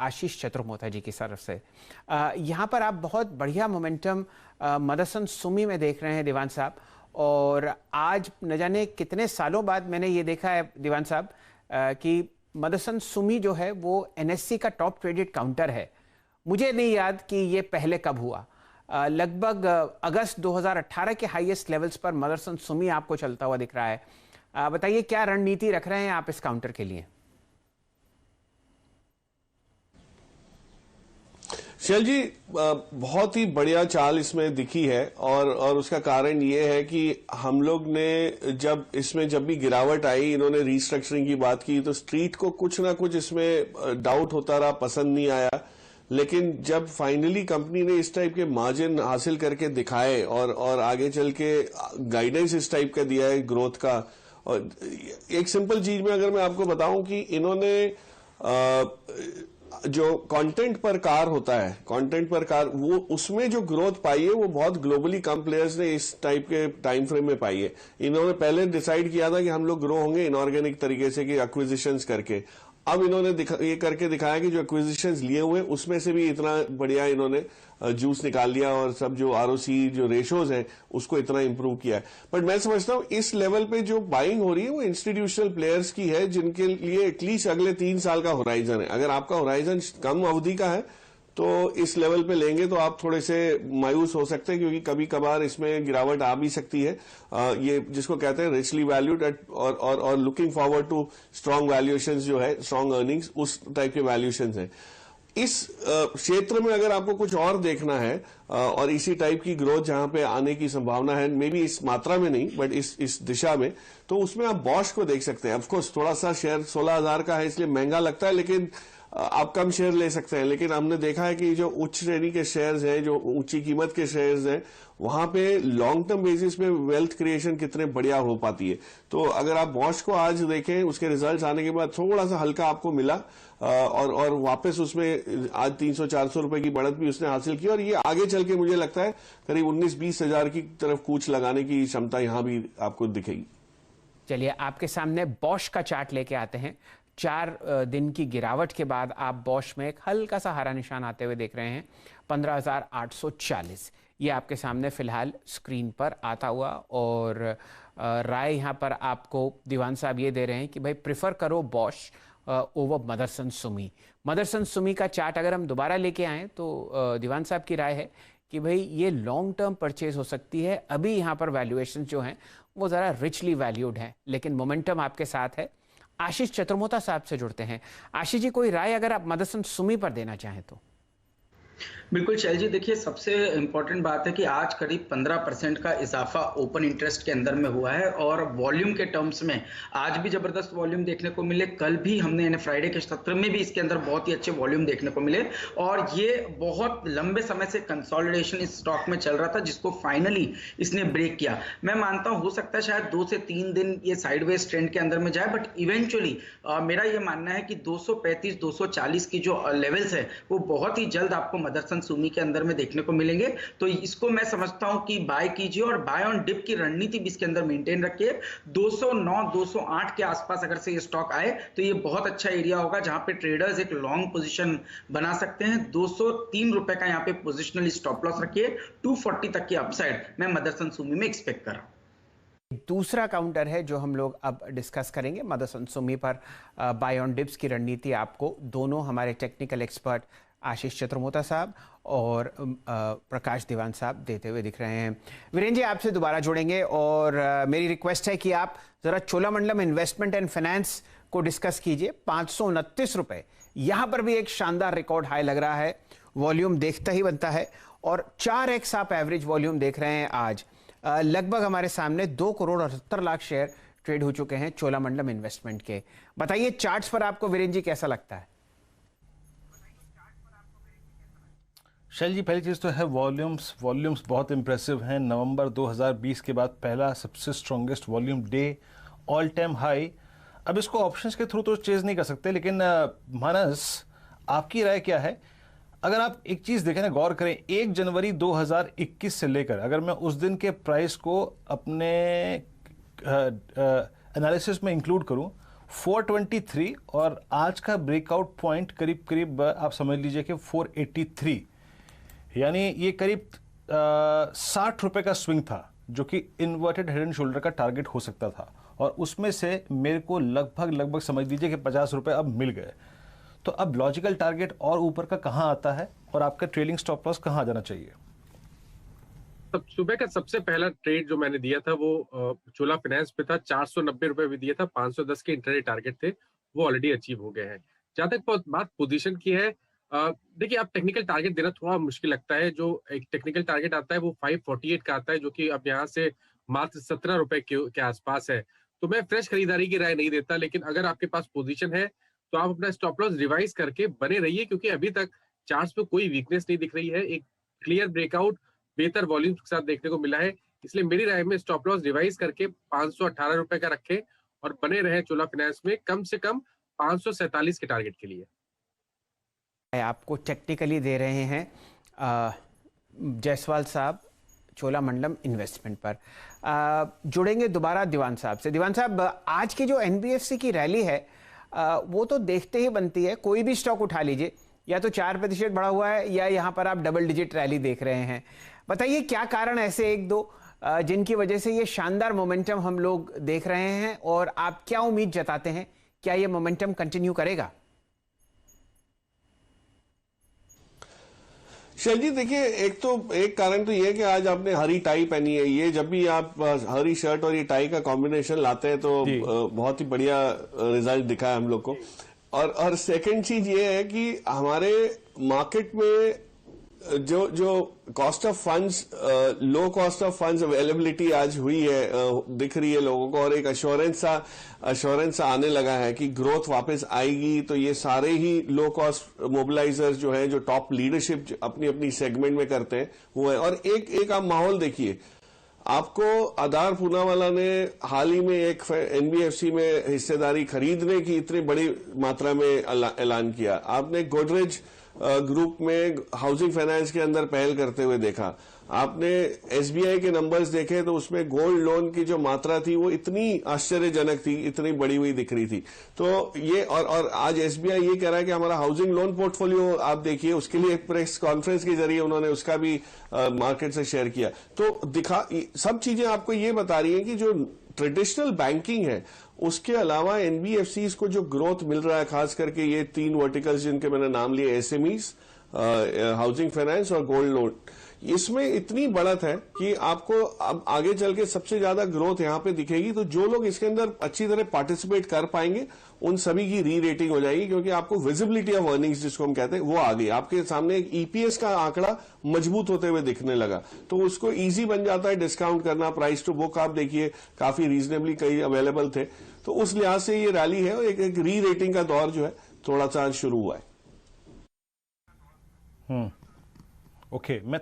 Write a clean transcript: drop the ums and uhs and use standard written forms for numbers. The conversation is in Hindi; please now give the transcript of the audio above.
आशीष चतुर्मोता जी की तरफ से। यहाँ पर आप बहुत बढ़िया मोमेंटम मदरसन सुमी में देख रहे हैं दीवान साहब, और आज न जाने कितने सालों बाद मैंने ये देखा है दीवान साहब कि मदरसन सुमी जो है वो एनएससी का टॉप ट्रेडेड काउंटर है। मुझे नहीं याद कि ये पहले कब हुआ। लगभग अगस्त 2018 के हाईएस्ट लेवल्स पर मदरसन सुमी आपको चलता हुआ दिख रहा है। बताइए क्या रणनीति रख रहे हैं आप इस काउंटर के लिए? शैल जी, बहुत ही बढ़िया चाल इसमें दिखी है, और उसका कारण ये है कि हम लोग ने जब भी गिरावट आई, इन्होंने रीस्ट्रक्चरिंग की बात की, तो स्ट्रीट को कुछ ना कुछ इसमें डाउट होता रहा, पसंद नहीं आया। लेकिन जब फाइनली कंपनी ने इस टाइप के मार्जिन हासिल करके दिखाए और आगे चल के गाइडेंस इस टाइप का दिया है ग्रोथ का, और एक सिंपल चीज में अगर मैं आपको बताऊं कि इन्होंने जो कंटेंट पर कार होता है, कंटेंट पर कार, वो उसमें जो ग्रोथ पाई है वो बहुत ग्लोबली कम प्लेयर्स ने इस टाइप के टाइम फ्रेम में पाई है। इन्होंने पहले डिसाइड किया था कि हम लोग ग्रो होंगे इनऑर्गेनिक तरीके से, कि एक्विजिशंस करके। अब इन्होंने ये करके दिखाया कि जो एक्विजिशंस लिए हुए उसमें से भी इतना बढ़िया इन्होंने जूस निकाल लिया, और सब जो आरओसी जो रेशोज हैं उसको इतना इंप्रूव किया है। बट मैं समझता हूं इस लेवल पे जो बाइंग हो रही है वो इंस्टीट्यूशनल प्लेयर्स की है, जिनके लिए एटलीस्ट अगले 3 साल का होराइजन है। अगर आपका होराइजन कम अवधि का है तो इस लेवल पे लेंगे तो आप थोड़े से मायूस हो सकते हैं, क्योंकि कभी कभार इसमें गिरावट आ भी सकती है। ये जिसको कहते हैं रिचली वैल्यूड और looking forward to strong valuations जो है, स्ट्रांग अर्निंग्स, उस टाइप के वैल्यूएशंस हैं। इस क्षेत्र में अगर आपको कुछ और देखना है और इसी टाइप की ग्रोथ जहां पे आने की संभावना है, मे बी इस मात्रा में नहीं बट इस दिशा में, तो उसमें आप बॉश को देख सकते हैं। ऑफकोर्स थोड़ा सा शेयर 16,000 का है इसलिए महंगा लगता है, लेकिन आप कम शेयर ले सकते हैं। लेकिन हमने देखा है कि जो उच्च श्रेणी के शेयर्स हैं, जो ऊंची कीमत के शेयर्स हैं, वहां पे लॉन्ग टर्म बेसिस पे वेल्थ क्रिएशन कितने बढ़िया हो पाती है। तो अगर आप बॉश को आज देखें, उसके रिजल्ट्स आने के बाद थोड़ा सा हल्का आपको मिला, और वापस उसमें आज 300-400 रुपए की बढ़त भी उसने हासिल की, और ये आगे चल के मुझे लगता है करीब 19-20 हजार की तरफ कूच लगाने की क्षमता यहां भी आपको दिखेगी। चलिए आपके सामने बॉश का चार्ट लेके आते हैं। 4 दिन की गिरावट के बाद आप बॉश में एक हल्का सा हरा निशान आते हुए देख रहे हैं, 15,840। ये आपके सामने फिलहाल स्क्रीन पर आता हुआ, और राय यहाँ पर आपको दीवान साहब ये दे रहे हैं कि भाई प्रिफर करो बॉश ओवर मदरसन सुमी। मदरसन सुमी का चार्ट अगर हम दोबारा लेके आएँ तो दीवान साहब की राय है कि भाई ये लॉन्ग टर्म परचेज हो सकती है। अभी यहाँ पर वैल्यूएशन जो हैं वो ज़रा रिचली वैल्यूड हैं, लेकिन मोमेंटम आपके साथ है। आशीष चतुर्मोता साहब से जुड़ते हैं। आशीष जी, कोई राय अगर आप मदरसन सुमी पर देना चाहें तो? बिल्कुल शैल जी, देखिए सबसे इंपॉर्टेंट बात है कि आज करीब 15% का इजाफा ओपन इंटरेस्ट के अंदर में हुआ है, और वॉल्यूम के टर्म्स में आज भी जबरदस्त वॉल्यूम देखने को मिले। कल भी हमने यानी फ्राइडे के सत्र में भी इसके अंदर बहुत ही अच्छे वॉल्यूम देखने को मिले, और ये बहुत लंबे समय से कंसोलिडेशन इस स्टॉक में चल रहा था, जिसको फाइनली इसने ब्रेक किया। मैं मानता हूं हो सकता है शायद 2 से 3 दिन ये साइडवेज ट्रेंड के अंदर में जाए, बट इवेंचुअली मेरा ये मानना है कि 235-240 की जो लेवल्स है वो बहुत ही जल्द आपको मदरसन सुमी के अंदर में देखने को मिलेंगे। तो इसको मैं समझता हूं कि बाय कीजिए, और बाय ऑन डिप की रणनीति भी इसके अंदर मेंटेन रखिए। 209-208 के आसपास अगर से ये स्टॉक आए तो ये बहुत अच्छा एरिया होगा जहां पे ट्रेडर्स एक लॉन्ग पोजीशन बना सकते हैं। 203 रुपए का यहां पे पोजिशनल स्टॉप लॉस रखिए। 240 तक की अपसाइड मैं मदरसन सुमी में एक्सपेक्ट कर रहा हूं। दूसरा काउंटर है जो हम लोग अब डिस्कस करेंगे, मदरसन सुमी पर बाय ऑन डिप्स की रणनीति आपको दोनों हमारे टेक्निकल एक्सपर्ट आशीष चतुर्मोता साहब और प्रकाश दीवान साहब देते हुए दिख रहे हैं। वीरेंद्र जी, आपसे दोबारा जुड़ेंगे, और मेरी रिक्वेस्ट है कि आप ज़रा चोलामंडलम इन्वेस्टमेंट एंड फाइनेंस को डिस्कस कीजिए। 529 रुपये, यहाँ पर भी एक शानदार रिकॉर्ड हाई लग रहा है। वॉल्यूम देखता ही बनता है, और 4x आप एवरेज वॉल्यूम देख रहे हैं आज। लगभग हमारे सामने 2,78,00,000 शेयर ट्रेड हो चुके हैं चोलामंडलम इन्वेस्टमेंट के। बताइए चार्ट्स पर आपको वीरेंद्र जी कैसा लगता है? शैल जी, पहली चीज़ तो है वॉल्यूम्स बहुत इंप्रेसिव हैं। नवंबर 2020 के बाद पहला सबसे strongest volume day, all time high. अब इसको ऑप्शंस के थ्रू तो चेज नहीं कर सकते, लेकिन मानस, आपकी राय क्या है? अगर आप एक चीज़ देखें ना, गौर करें, 1 जनवरी 2021 से लेकर अगर मैं उस दिन के प्राइस को अपने एनालिसिस में इंक्लूड करूं, 423 और आज का ब्रेकआउट पॉइंट करीब करीब आप समझ लीजिए कि 483, यानी ये करीब 60 रुपए का स्विंग था जो कि इन्वर्टेड हेड एंड शोल्डर का टारगेट हो सकता था, और उसमें से मेरे को लगभग समझ लीजिए कि 50 रुपए अब मिल गए। तो अब लॉजिकल टारगेट और ऊपर का कहां आता है और आपका ट्रेलिंग स्टॉप लॉस कहां आ जाना चाहिए? सुबह का सबसे पहला ट्रेड जो मैंने दिया था वो चोला फाइनेंस पे था, 490 रुपए भी दिया था, 510 के इंटरडे टारगेट थे, वो ऑलरेडी अचीव हो गए हैं। जहां तक बात पोजीशन की है, देखिए आप टेक्निकल टारगेट देना थोड़ा मुश्किल लगता है। जो एक टेक्निकल टारगेट आता है वो 548 का आता है, जो कि अब यहाँ से मात्र 17 रुपए के आसपास है। तो मैं फ्रेश खरीदारी की राय नहीं देता, लेकिन अगर आपके पास पोजीशन है तो आप अपना स्टॉप लॉस रिवाइज करके बने रहिए, क्योंकि अभी तक चार्ट्स पे कोई वीकनेस नहीं दिख रही है। एक क्लियर ब्रेकआउट बेहतर वॉल्यूम के साथ देखने को मिला है, इसलिए मेरी राय में स्टॉप लॉस रिवाइज करके 518 रुपए का रखें और बने रहे चोला फाइनेंस में कम से कम 547 के टारगेट के लिए। आपको टेक्निकली दे रहे हैं जायसवाल साहब चोलामंडलम इन्वेस्टमेंट पर। जुड़ेंगे दोबारा दीवान साहब से। दीवान साहब, आज की जो एनबीएफसी की रैली है वो तो देखते ही बनती है। कोई भी स्टॉक उठा लीजिए, या तो 4% बढ़ा हुआ है या यहाँ पर आप डबल डिजिट रैली देख रहे हैं। बताइए क्या कारण ऐसे एक दो जिनकी वजह से ये शानदार मोमेंटम हम लोग देख रहे हैं, और आप क्या उम्मीद जताते हैं, क्या ये मोमेंटम कंटिन्यू करेगा? शैल जी देखिए, एक कारण तो ये है कि आज आपने हरी टाई पहनी है। ये जब भी आप हरी शर्ट और ये टाई का कॉम्बिनेशन लाते हैं तो बहुत ही बढ़िया रिजल्ट दिखा है हम लोग को। और सेकंड चीज ये है कि हमारे मार्केट में जो cost of funds, low cost of funds availability आज हुई है, दिख रही है लोगों को, और एक अश्योरेंस आने लगा है कि ग्रोथ वापस आएगी। तो ये सारे ही लो कॉस्ट मोबिलाइजर्स जो हैं, जो टॉप लीडरशिप अपनी अपनी सेगमेंट में करते हैं, वो है। और एक आप माहौल देखिए, आपको आधार पूनावाला ने हाल ही में एक एनबीएफसी में हिस्सेदारी खरीदने की इतनी बड़ी मात्रा में ऐलान किया। आपने गोदरेज ग्रुप में हाउसिंग फाइनेंस के अंदर पहल करते हुए देखा। आपने एसबीआई के नंबर्स देखे तो उसमें गोल्ड लोन की जो मात्रा थी वो इतनी आश्चर्यजनक थी, इतनी बढ़ी हुई दिख रही थी। तो ये और आज एसबीआई ये कह रहा है कि हमारा हाउसिंग लोन पोर्टफोलियो आप देखिए, उसके लिए एक प्रेस कॉन्फ्रेंस के जरिए उन्होंने उसका भी मार्केट से शेयर किया। तो सब चीजें आपको ये बता रही है कि जो ट्रेडिशनल बैंकिंग है उसके अलावा एनबीएफसीज को जो ग्रोथ मिल रहा है, खास करके ये 3 वर्टिकल्स जिनके मैंने नाम लिए, एसएमईज, हाउसिंग फाइनेंस और गोल्ड लोन, इसमें इतनी बढ़त है कि आपको अब आगे चल के सबसे ज्यादा ग्रोथ यहां पे दिखेगी। तो जो लोग इसके अंदर अच्छी तरह पार्टिसिपेट कर पाएंगे उन सभी की री रेटिंग हो जाएगी, क्योंकि आपको विजिबिलिटी ऑफ अर्निंग्स जिसको हम कहते हैं वो आ गई। आपके सामने एक ईपीएस का आंकड़ा मजबूत होते हुए दिखने लगा, तो उसको इजी बन जाता है डिस्काउंट करना। प्राइस टू बुक आप देखिए काफी रीजनेबली कई अवेलेबल थे। तो उस लिहाज से ये रैली है, और एक री रेटिंग का दौर जो है थोड़ा सा शुरू हुआ है। ओके, मैं